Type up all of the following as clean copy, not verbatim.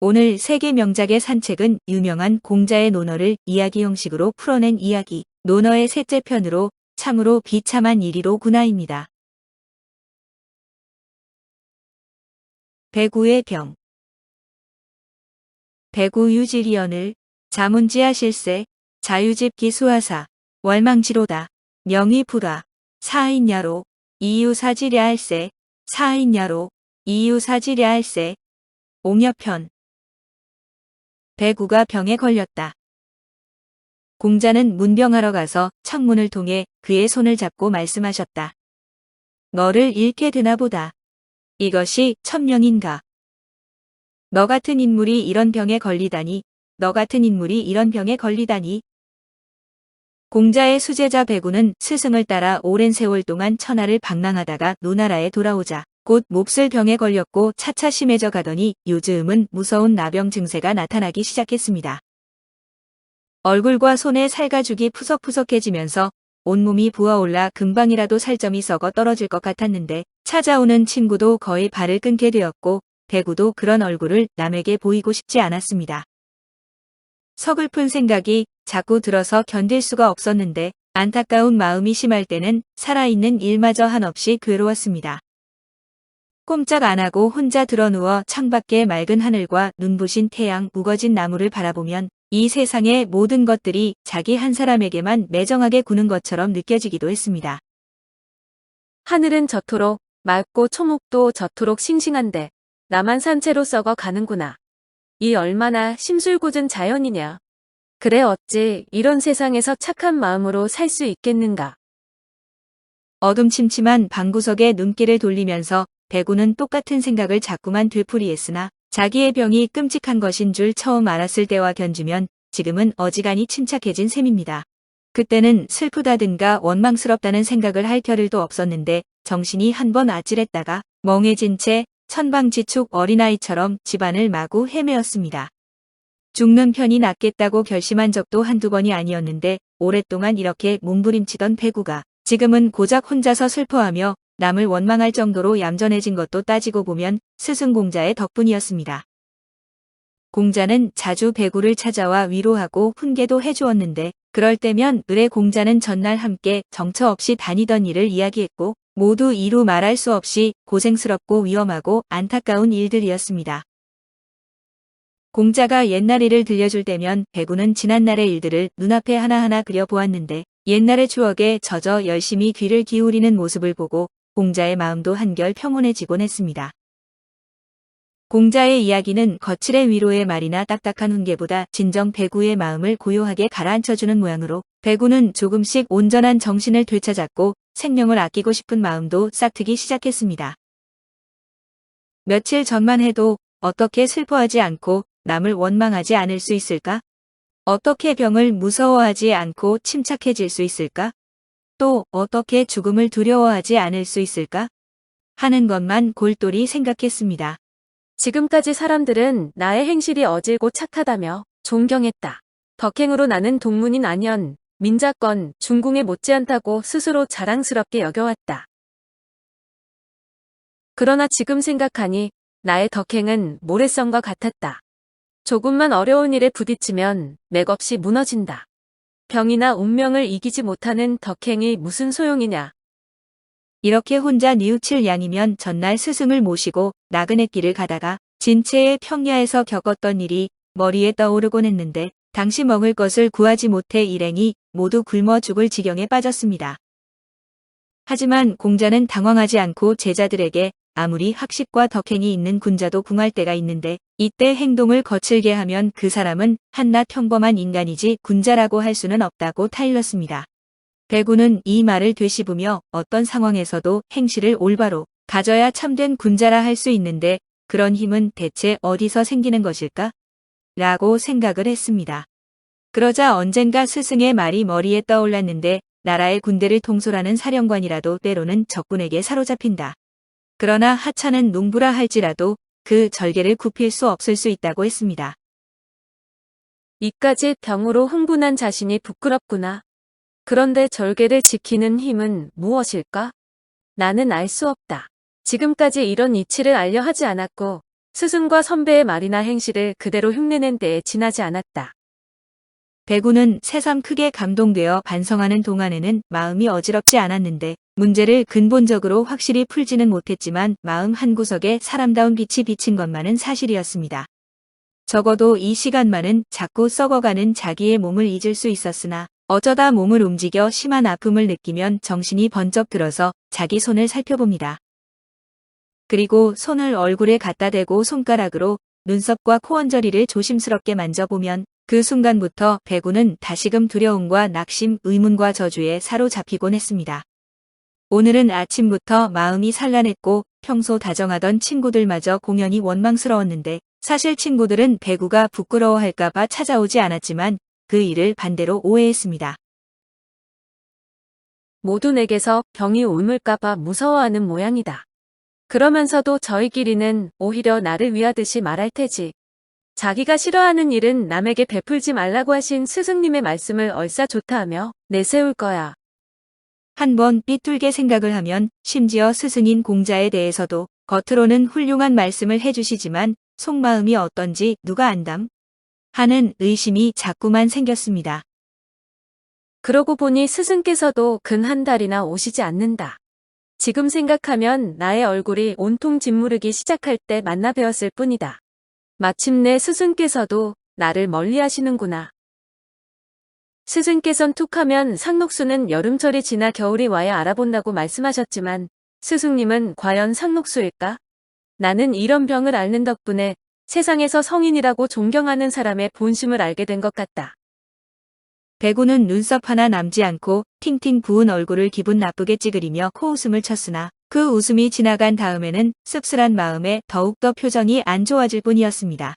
오늘 세계 명작의 산책은 유명한 공자의 논어를 이야기 형식으로 풀어낸 이야기, 논어의 셋째 편으로 참으로 비참한 일이로구나입니다. 배구의 병. 배구 유지리언을 자문지하실세 자유집기 수하사 월망지로다 명의불화 사인야로 이유사지랴할세 사인야로 이유사지랴할세 옹여편. 배구가 병에 걸렸다. 공자는 문병하러 가서 창문을 통해 그의 손을 잡고 말씀하셨다. 너를 잃게 되나 보다. 이것이 천명인가. 너 같은 인물이 이런 병에 걸리다니, 너 같은 인물이 이런 병에 걸리다니. 공자의 수제자 배구는 스승을 따라 오랜 세월 동안 천하를 방랑하다가 노나라에 돌아오자 곧 몹쓸 병에 걸렸고 차차 심해져 가더니 요즘은 무서운 나병 증세가 나타나기 시작했습니다. 얼굴과 손의 살가죽이 푸석푸석해지면서 온몸이 부어올라 금방이라도 살점이 썩어 떨어질 것 같았는데 찾아오는 친구도 거의 발을 끊게 되었고 배구도 그런 얼굴을 남에게 보이고 싶지 않았습니다. 서글픈 생각이 자꾸 들어서 견딜 수가 없었는데 안타까운 마음이 심할 때는 살아있는 일마저 한없이 괴로웠습니다. 꼼짝 안 하고 혼자 드러누워 창밖의 맑은 하늘과 눈부신 태양, 우거진 나무를 바라보면 이 세상의 모든 것들이 자기 한 사람에게만 매정하게 구는 것처럼 느껴지기도 했습니다. 하늘은 저토록 맑고 초목도 저토록 싱싱한데 나만 산채로 썩어 가는구나. 이 얼마나 심술궂은 자연이냐. 그래 어찌 이런 세상에서 착한 마음으로 살 수 있겠는가. 어둠침침한 방구석에 눈길을 돌리면서 배구는 똑같은 생각을 자꾸만 되풀이했으나 자기의 병이 끔찍한 것인 줄 처음 알았을 때와 견주면 지금은 어지간히 침착해진 셈입니다. 그때는 슬프다든가 원망스럽다는 생각을 할 겨를도 없었는데 정신이 한번 아찔했다가 멍해진 채 천방지축 어린아이처럼 집안을 마구 헤매었습니다. 죽는 편이 낫겠다고 결심한 적도 한두 번이 아니었는데 오랫동안 이렇게 몸부림치던 배구가 지금은 고작 혼자서 슬퍼하며 남을 원망할 정도로 얌전해진 것도 따지고 보면 스승 공자의 덕분이었습니다. 공자는 자주 배구를 찾아와 위로하고 훈계도 해주었는데 그럴 때면 을의 공자는 전날 함께 정처 없이 다니던 일을 이야기했고 모두 이루 말할 수 없이 고생스럽고 위험하고 안타까운 일들이었습니다. 공자가 옛날 일을 들려줄 때면 배구는 지난날의 일들을 눈앞에 하나하나 그려보았는데 옛날의 추억에 젖어 열심히 귀를 기울이는 모습을 보고 공자의 마음도 한결 평온해지곤 했습니다. 공자의 이야기는 거칠의 위로의 말이나 딱딱한 훈계보다 진정 배구의 마음을 고요하게 가라앉혀주는 모양으로 배구는 조금씩 온전한 정신을 되찾았고 생명을 아끼고 싶은 마음도 싹트기 시작했습니다. 며칠 전만 해도 어떻게 슬퍼하지 않고 남을 원망하지 않을 수 있을까? 어떻게 병을 무서워하지 않고 침착해질 수 있을까? 또 어떻게 죽음을 두려워하지 않을 수 있을까? 하는 것만 골똘히 생각했습니다. 지금까지 사람들은 나의 행실이 어질고 착하다며 존경했다. 덕행으로 나는 동문인 안현, 민자권, 중궁에 못지않다고 스스로 자랑스럽게 여겨왔다. 그러나 지금 생각하니 나의 덕행은 모래성과 같았다. 조금만 어려운 일에 부딪히면 맥없이 무너진다. 병이나 운명을 이기지 못하는 덕행이 무슨 소용이냐. 이렇게 혼자 뉘우칠 양이면 전날 스승을 모시고 나그네 길을 가다가 진체의 평야에서 겪었던 일이 머리에 떠오르곤 했는데 당시 먹을 것을 구하지 못해 일행이 모두 굶어 죽을 지경에 빠졌습니다. 하지만 공자는 당황하지 않고 제자들에게 아무리 학식과 덕행이 있는 군자도 궁할 때가 있는데 이때 행동을 거칠게 하면 그 사람은 한낱 평범한 인간이지 군자라고 할 수는 없다고 타일렀습니다. 배구는 이 말을 되씹으며 어떤 상황에서도 행실을 올바로 가져야 참된 군자라 할 수 있는데 그런 힘은 대체 어디서 생기는 것일까? 라고 생각을 했습니다. 그러자 언젠가 스승의 말이 머리에 떠올랐는데 나라의 군대를 통솔하는 사령관이라도 때로는 적군에게 사로잡힌다. 그러나 하찮은 농부라 할지라도 그 절개를 굽힐 수 없을 수 있다고 했습니다. 이까지 병으로 흥분한 자신이 부끄럽구나. 그런데 절개를 지키는 힘은 무엇일까? 나는 알 수 없다. 지금까지 이런 이치를 알려 하지 않았고 스승과 선배의 말이나 행실을 그대로 흉내낸 때에 지나지 않았다. 배구는 새삼 크게 감동되어 반성하는 동안에는 마음이 어지럽지 않았는데 문제를 근본적으로 확실히 풀지는 못했지만 마음 한구석에 사람다운 빛이 비친 것만은 사실이었습니다. 적어도 이 시간만은 자꾸 썩어가는 자기의 몸을 잊을 수 있었으나 어쩌다 몸을 움직여 심한 아픔을 느끼면 정신이 번쩍 들어서 자기 손을 살펴봅니다. 그리고 손을 얼굴에 갖다 대고 손가락으로 눈썹과 코 언저리를 조심스럽게 만져보면 그 순간부터 배구는 다시금 두려움과 낙심, 의문과 저주에 사로잡히곤 했습니다. 오늘은 아침부터 마음이 산란했고 평소 다정하던 친구들마저 공연히 원망스러웠는데 사실 친구들은 배구가 부끄러워할까봐 찾아오지 않았지만 그 일을 반대로 오해했습니다. 모두 내게서 병이 옮을까봐 무서워하는 모양이다. 그러면서도 저희끼리는 오히려 나를 위하듯이 말할 테지. 자기가 싫어하는 일은 남에게 베풀지 말라고 하신 스승님의 말씀을 얼싸 좋다 하며 내세울 거야. 한번 삐뚤게 생각을 하면 심지어 스승인 공자에 대해서도 겉으로는 훌륭한 말씀을 해주시지만 속마음이 어떤지 누가 안담? 하는 의심이 자꾸만 생겼습니다. 그러고 보니 스승께서도 근 한 달이나 오시지 않는다. 지금 생각하면 나의 얼굴이 온통 짓무르기 시작할 때 만나 뵈었을 뿐이다. 마침내 스승께서도 나를 멀리 하시는구나. 스승께선 툭하면 상록수는 여름철이 지나 겨울이 와야 알아본다고 말씀하셨지만 스승님은 과연 상록수일까? 나는 이런 병을 앓는 덕분에 세상에서 성인이라고 존경하는 사람의 본심을 알게 된 것 같다. 배구는 눈썹 하나 남지 않고 팅팅 부은 얼굴을 기분 나쁘게 찌그리며 코웃음을 쳤으나 그 웃음이 지나간 다음에는 씁쓸한 마음에 더욱더 표정이 안 좋아질 뿐이었습니다.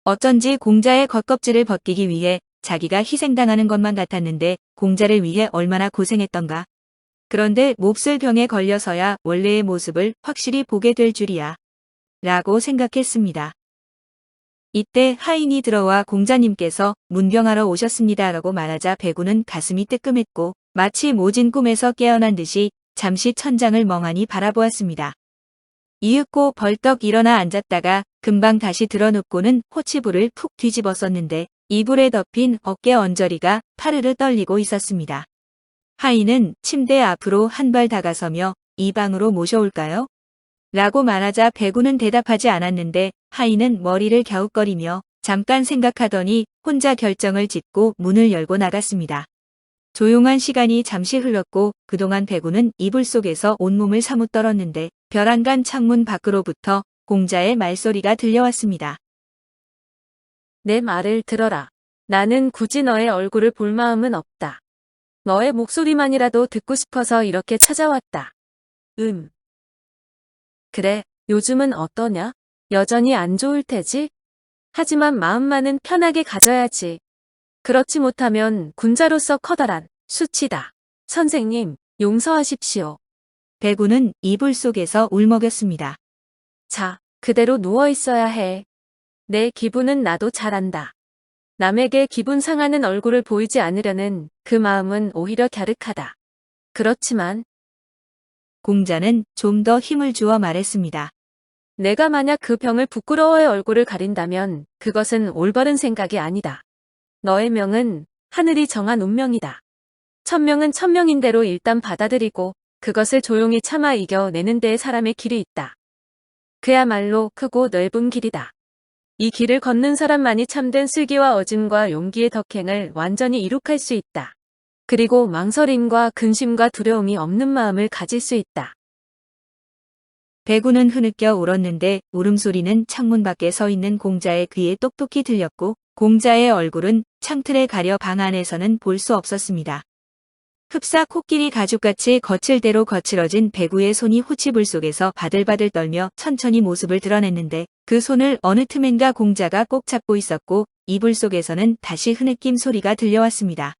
어쩐지 공자의 겉껍질을 벗기기 위해 자기가 희생당하는 것만 같았는데 공자를 위해 얼마나 고생했던가. 그런데 몹쓸 병에 걸려서야 원래의 모습을 확실히 보게 될 줄이야. 라고 생각했습니다. 이때 하인이 들어와 공자님께서 문병하러 오셨습니다 라고 말하자 배구는 가슴이 뜨끔했고 마치 모진 꿈에서 깨어난 듯이 잠시 천장을 멍하니 바라보았습니다. 이윽고 벌떡 일어나 앉았다가 금방 다시 들어눕고는 호치부를 푹 뒤집었었는데 이불에 덮인 어깨 언저리가 파르르 떨리고 있었습니다. 하인은 침대 앞으로 한 발 다가서며 이 방으로 모셔올까요? 라고 말하자 배구는 대답하지 않았는데 하인은 머리를 갸웃거리며 잠깐 생각하더니 혼자 결정을 짓고 문을 열고 나갔습니다. 조용한 시간이 잠시 흘렀고 그동안 배구는 이불 속에서 온몸을 사뭇 떨었는데 벼랑간 창문 밖으로부터 공자의 말소리가 들려왔습니다. 내 말을 들어라. 나는 굳이 너의 얼굴을 볼 마음은 없다. 너의 목소리만이라도 듣고 싶어서 이렇게 찾아왔다. 그래, 요즘은 어떠냐? 여전히 안 좋을 테지? 하지만 마음만은 편하게 가져야지. 그렇지 못하면 군자로서 커다란 수치다. 선생님, 용서하십시오. 배구는 이불 속에서 울먹였습니다. 자, 그대로 누워 있어야 해. 내 기분은 나도 잘 안다. 남에게 기분 상하는 얼굴을 보이지 않으려는 그 마음은 오히려 갸륵하다. 그렇지만 공자는 좀 더 힘을 주어 말했습니다. 내가 만약 그 병을 부끄러워해 얼굴을 가린다면 그것은 올바른 생각이 아니다. 너의 명은 하늘이 정한 운명이다. 천명은 천명인 대로 일단 받아들이고 그것을 조용히 참아 이겨내는 데에 사람의 길이 있다. 그야말로 크고 넓은 길이다. 이 길을 걷는 사람만이 참된 슬기와 어짐과 용기의 덕행을 완전히 이룩할 수 있다. 그리고 망설임과 근심과 두려움이 없는 마음을 가질 수 있다. 배구는 흐느껴 울었는데 울음소리는 창문 밖에 서 있는 공자의 귀에 똑똑히 들렸고 공자의 얼굴은 창틀에 가려 방 안에서는 볼 수 없었습니다. 흡사 코끼리 가죽같이 거칠대로 거칠어진 배구의 손이 호치불 속에서 바들바들 떨며 천천히 모습을 드러냈는데 그 손을 어느 틈엔가 공자가 꼭 잡고 있었고 이불 속에서는 다시 흐느낌 소리가 들려왔습니다.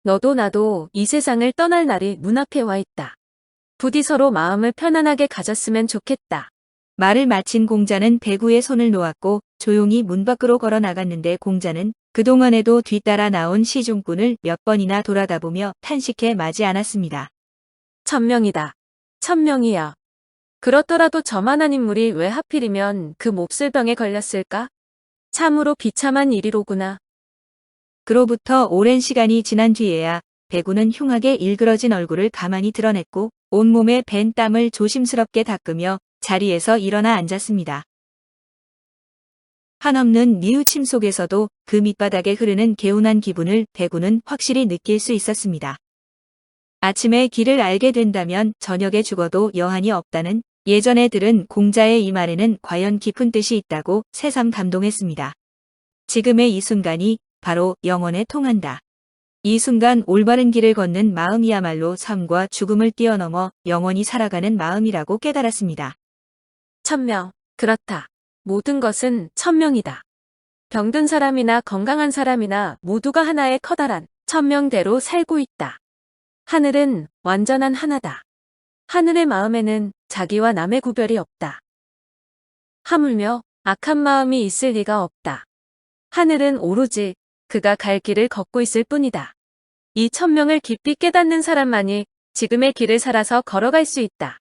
너도 나도 이 세상을 떠날 날이 눈앞에 와 있다. 부디 서로 마음을 편안하게 가졌으면 좋겠다. 말을 마친 공자는 배구의 손을 놓았고 조용히 문 밖으로 걸어 나갔는데 공자는 그동안에도 뒤따라 나온 시중꾼을 몇 번이나 돌아다보며 탄식해 마지 않았습니다. 천명이다. 천명이야. 그렇더라도 저만한 인물이 왜 하필이면 그 몹쓸 병에 걸렸을까? 참으로 비참한 일이로구나. 그로부터 오랜 시간이 지난 뒤에야 배구는 흉하게 일그러진 얼굴을 가만히 드러냈고 온몸에 밴 땀을 조심스럽게 닦으며 자리에서 일어나 앉았습니다. 한없는 뉘우침 속에서도 그 밑바닥에 흐르는 개운한 기분을 배구는 확실히 느낄 수 있었습니다. 아침에 길을 알게 된다면 저녁에 죽어도 여한이 없다는 예전에 들은 공자의 이 말에는 과연 깊은 뜻이 있다고 새삼 감동했습니다. 지금의 이 순간이 바로 영혼에 통한다. 이 순간 올바른 길을 걷는 마음이야말로 삶과 죽음을 뛰어넘어 영원히 살아가는 마음이라고 깨달았습니다. 천명. 그렇다. 모든 것은 천명이다. 병든 사람이나 건강한 사람이나 모두가 하나의 커다란 천명대로 살고 있다. 하늘은 완전한 하나다. 하늘의 마음에는 자기와 남의 구별이 없다. 하물며 악한 마음이 있을 리가 없다. 하늘은 오로지 그가 갈 길을 걷고 있을 뿐이다. 이 천명을 깊이 깨닫는 사람만이 지금의 길을 살아서 걸어갈 수 있다.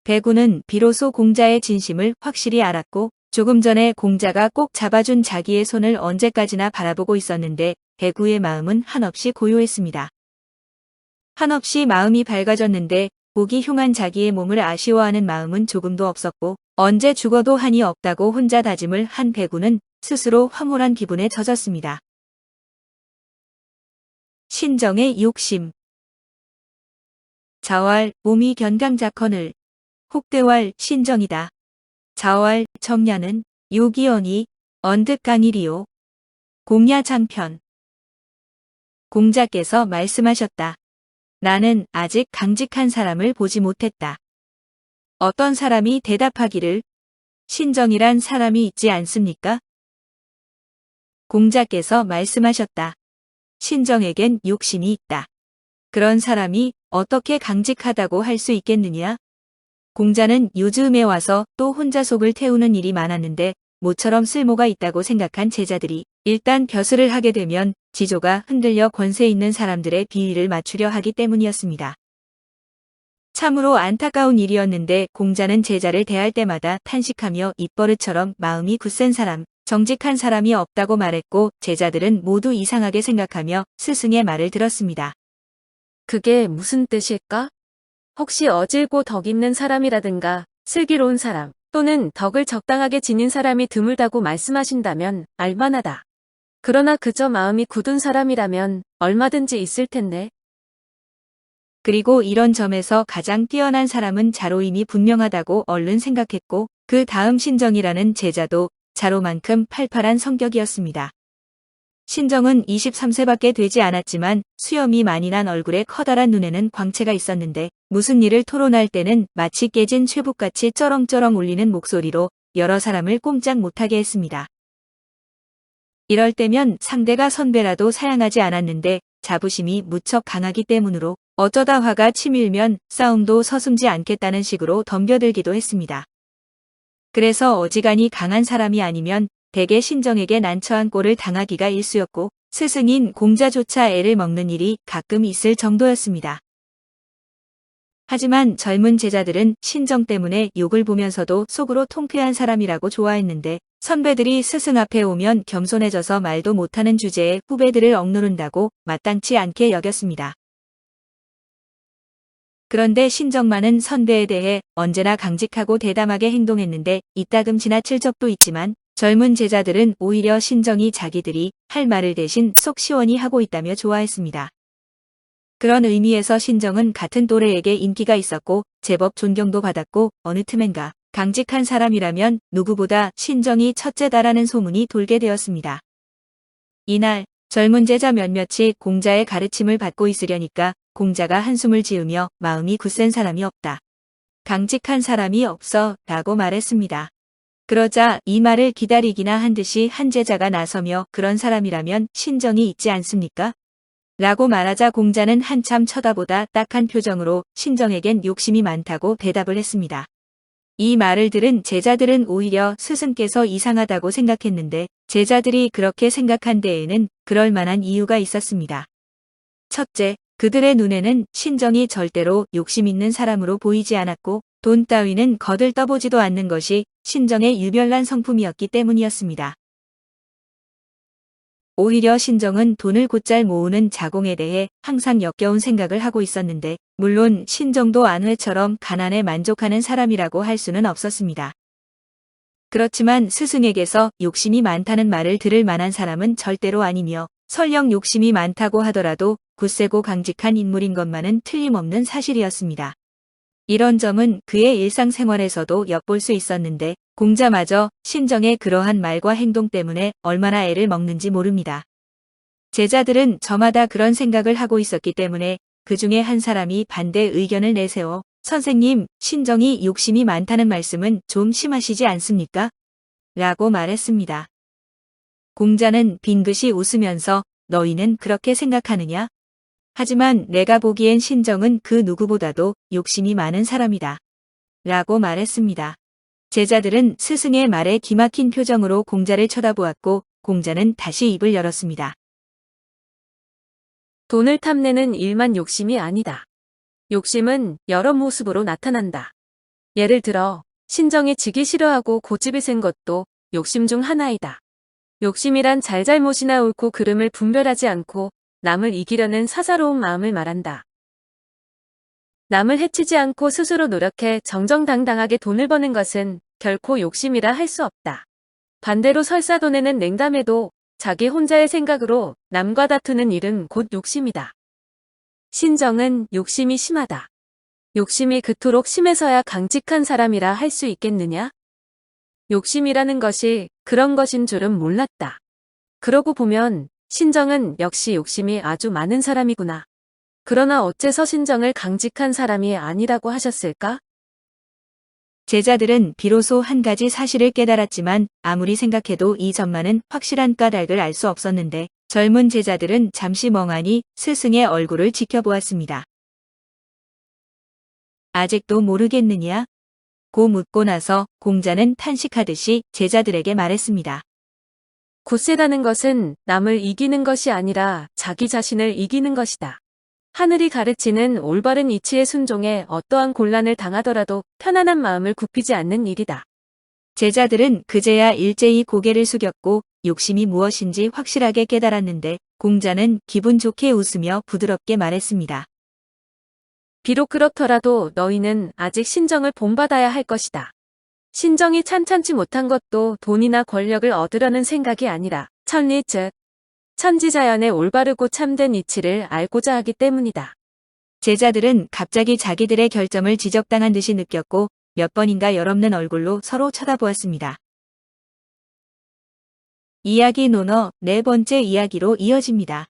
배구는 비로소 공자의 진심을 확실히 알았고 조금 전에 공자가 꼭 잡아준 자기의 손을 언제까지나 바라보고 있었는데 배구의 마음은 한없이 고요했습니다. 한없이 마음이 밝아졌는데 보기 흉한 자기의 몸을 아쉬워하는 마음은 조금도 없었고 언제 죽어도 한이 없다고 혼자 다짐을 한 배구는 스스로 황홀한 기분에 젖었습니다. 신정의 욕심. 자왈 몸이 견강작허늘 혹대왈 신정이다. 자왈 정야는 요기언이 언득강일이요. 공야장편. 공자께서 말씀하셨다. 나는 아직 강직한 사람을 보지 못했다. 어떤 사람이 대답하기를 신정이란 사람이 있지 않습니까? 공자께서 말씀하셨다. 신정에겐 욕심이 있다. 그런 사람이 어떻게 강직하다고 할 수 있겠느냐? 공자는 요즘에 와서 또 혼자 속을 태우는 일이 많았는데 모처럼 쓸모가 있다고 생각한 제자들이 일단 벼슬을 하게 되면 지조가 흔들려 권세 있는 사람들의 비위를 맞추려 하기 때문이었습니다. 참으로 안타까운 일이었는데 공자는 제자를 대할 때마다 탄식하며 입버릇처럼 마음이 굳센 사람, 정직한 사람이 없다고 말했고 제자들은 모두 이상하게 생각하며 스승의 말을 들었습니다. 그게 무슨 뜻일까? 혹시 어질고 덕 있는 사람이라든가 슬기로운 사람 또는 덕을 적당하게 지닌 사람이 드물다고 말씀하신다면 알만하다. 그러나 그저 마음이 굳은 사람이라면 얼마든지 있을 텐데. 그리고 이런 점에서 가장 뛰어난 사람은 자로임이 분명하다고 얼른 생각했고 그 다음 신정이라는 제자도 자로만큼 팔팔한 성격이었습니다. 신정은 23세밖에 되지 않았지만 수염이 많이 난 얼굴에 커다란 눈에는 광채가 있었는데 무슨 일을 토론할 때는 마치 깨진 쇠북같이 쩌렁쩌렁 울리는 목소리로 여러 사람을 꼼짝 못하게 했습니다. 이럴 때면 상대가 선배라도 사양하지 않았는데 자부심이 무척 강하기 때문으로 어쩌다 화가 치밀면 싸움도 서슴지 않겠다는 식으로 덤벼들기도 했습니다. 그래서 어지간히 강한 사람이 아니면 대개 신정에게 난처한 꼴을 당하기가 일쑤였고 스승인 공자조차 애를 먹는 일이 가끔 있을 정도였습니다. 하지만 젊은 제자들은 신정 때문에 욕을 보면서도 속으로 통쾌한 사람이라고 좋아했는데 선배들이 스승 앞에 오면 겸손해져서 말도 못하는 주제에 후배들을 억누른다고 마땅치 않게 여겼습니다. 그런데 신정만은 선배에 대해 언제나 강직하고 대담하게 행동했는데 이따금 지나칠 적도 있지만 젊은 제자들은 오히려 신정이 자기들이 할 말을 대신 속 시원히 하고 있다며 좋아했습니다. 그런 의미에서 신정은 같은 또래에게 인기가 있었고 제법 존경도 받았고 어느 틈엔가 강직한 사람이라면 누구보다 신정이 첫째다라는 소문이 돌게 되었습니다. 이날 젊은 제자 몇몇이 공자의 가르침을 받고 있으려니까 공자가 한숨을 지으며 마음이 굳센 사람이 없다. 강직한 사람이 없어 라고 말했습니다. 그러자 이 말을 기다리기나 한 듯이 한 제자가 나서며 그런 사람이라면 신정이 있지 않습니까? 라고 말하자 공자는 한참 쳐다보다 딱한 표정으로 신정에겐 욕심이 많다고 대답을 했습니다. 이 말을 들은 제자들은 오히려 스승께서 이상하다고 생각했는데 제자들이 그렇게 생각한 데에는 그럴 만한 이유가 있었습니다. 첫째, 그들의 눈에는 신정이 절대로 욕심 있는 사람으로 보이지 않았고 돈 따위는 거들 떠보지도 않는 것이 신정의 유별난 성품이었기 때문이었습니다. 오히려 신정은 돈을 곧잘 모으는 자공에 대해 항상 역겨운 생각을 하고 있었는데 물론 신정도 안회처럼 가난에 만족하는 사람이라고 할 수는 없었습니다. 그렇지만 스승에게서 욕심이 많다는 말을 들을 만한 사람은 절대로 아니며 설령 욕심이 많다고 하더라도 굳세고 강직한 인물인 것만은 틀림없는 사실이었습니다. 이런 점은 그의 일상생활에서도 엿볼 수 있었는데 공자마저 신정의 그러한 말과 행동 때문에 얼마나 애를 먹는지 모릅니다. 제자들은 저마다 그런 생각을 하고 있었기 때문에 그 중에 한 사람이 반대 의견을 내세워 선생님, 신정이 욕심이 많다는 말씀은 좀 심하시지 않습니까? 라고 말했습니다. 공자는 빙긋이 웃으면서 너희는 그렇게 생각하느냐? 하지만 내가 보기엔 신정은 그 누구보다도 욕심이 많은 사람이다. 라고 말했습니다. 제자들은 스승의 말에 기막힌 표정으로 공자를 쳐다보았고 공자는 다시 입을 열었습니다. 돈을 탐내는 일만 욕심이 아니다. 욕심은 여러 모습으로 나타난다. 예를 들어 신정이 지기 싫어하고 고집이 센 것도 욕심 중 하나이다. 욕심이란 잘잘못이나 옳고 그름을 분별하지 않고 남을 이기려는 사사로운 마음을 말한다. 남을 해치지 않고 스스로 노력해 정정당당하게 돈을 버는 것은 결코 욕심이라 할 수 없다. 반대로 설사 돈에는 냉담해도 자기 혼자의 생각으로 남과 다투는 일은 곧 욕심이다. 신정은 욕심이 심하다. 욕심이 그토록 심해서야 강직한 사람이라 할 수 있겠느냐? 욕심이라는 것이 그런 것인 줄은 몰랐다. 그러고 보면 신정은 역시 욕심이 아주 많은 사람이구나. 그러나 어째서 신정을 강직한 사람이 아니라고 하셨을까? 제자들은 비로소 한 가지 사실을 깨달았지만 아무리 생각해도 이 점만은 확실한 까닭을 알 수 없었는데 젊은 제자들은 잠시 멍하니 스승의 얼굴을 지켜보았습니다. 아직도 모르겠느냐? 고 묻고 나서 공자는 탄식하듯이 제자들에게 말했습니다. 굳세다는 것은 남을 이기는 것이 아니라 자기 자신을 이기는 것이다. 하늘이 가르치는 올바른 이치에 순종해 어떠한 곤란을 당하더라도 편안한 마음을 굽히지 않는 일이다. 제자들은 그제야 일제히 고개를 숙였고 욕심이 무엇인지 확실하게 깨달았는데 공자는 기분 좋게 웃으며 부드럽게 말했습니다. 비록 그렇더라도 너희는 아직 신정을 본받아야 할 것이다. 신정이 찬찬치 못한 것도 돈이나 권력을 얻으려는 생각이 아니라 천리 즉 천지자연의 올바르고 참된 이치를 알고자 하기 때문이다. 제자들은 갑자기 자기들의 결점을 지적당한 듯이 느꼈고 몇 번인가 열없는 얼굴로 서로 쳐다보았습니다. 이야기 논어 네 번째 이야기로 이어집니다.